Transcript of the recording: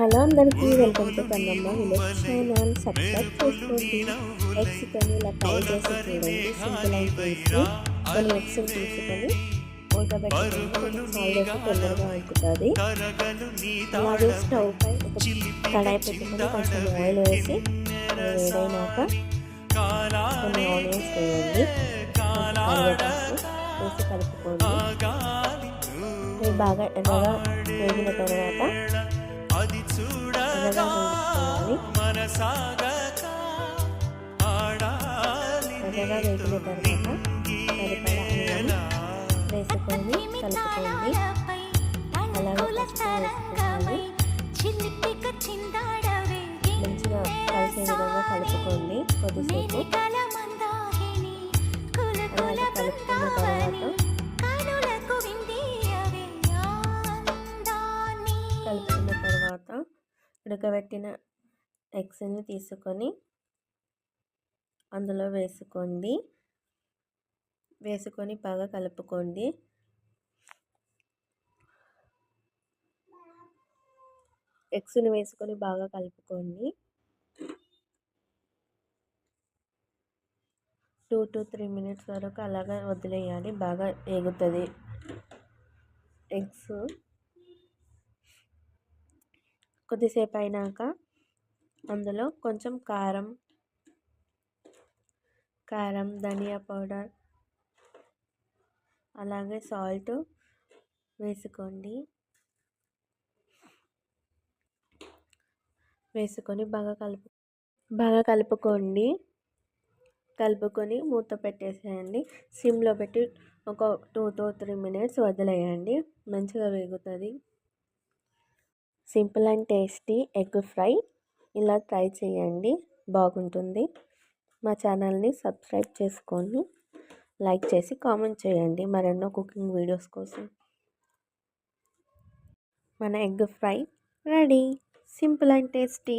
Hello అందరికీ welcome to Kannamma village channel. Subscribe చేసుకోండి. ఎగ్స్‌తోని ఇలా ఫ్రై చేసి చూడండి. Simple and tasty. కొన్ని ఎగ్స్‌ని తీసుకొని ఉడకబెట్టుకొని కొంచెం సాల్ట్ వేసి తొందరగా ఉడుకుతుంది. అలాగే స్టవ్ పై ఒక కడాయి పెట్టుకొని కొంచెం ఆయిల్ వేసి అది వేడైనాక కొన్ని ఆనియన్స్ వేయండి, కరివేపాకు వేసి కలుపుకోండి. ఇవి బాగా ఎర్రగా వేగిన తర్వాత ఎర్రగా వేయించుకోవాలి. ఎర్రగా వేగిన తర్వాత సరిపడా అల్లం వేసుకొని కలుపుకోండి. అలాగే పసుపు వేసుకొని మంచిగా కలిసే విధంగా కలుపుకోండి. కొద్దిసేపు అలాగే కలుపుకున్న తర్వాత ఉడకబెట్టిన ఎగ్స్ని తీసుకొని అందులో వేసుకొని బాగా కలుపుకోండి. ఎగ్స్ని వేసుకొని బాగా కలుపుకోండి. 2 to 3 minutes వరకు అలాగా వదిలేయాలి. బాగా వేగుతుంది ఎగ్స్. కొద్దిసేపు అయినాక అందులో కొంచెం కారం ధనియా పౌడర్ అలాగే సాల్ట్ వేసుకొని బాగా కలుపుకొని మూత పెట్టేసేయండి. సిమ్లో పెట్టి ఒక 2 to 3 minutes వదిలేయండి. మంచిగా వేగుతుంది. Simple and tasty egg fry ఇలా ట్రై చేయండి, బాగుంటుంది. మా ఛానల్ని సబ్స్క్రైబ్ చేసుకొని లైక్ చేసి కామెంట్ చేయండి మరెన్నో కుకింగ్ వీడియోస్ కోసం. మన egg fry ready. Simple and tasty.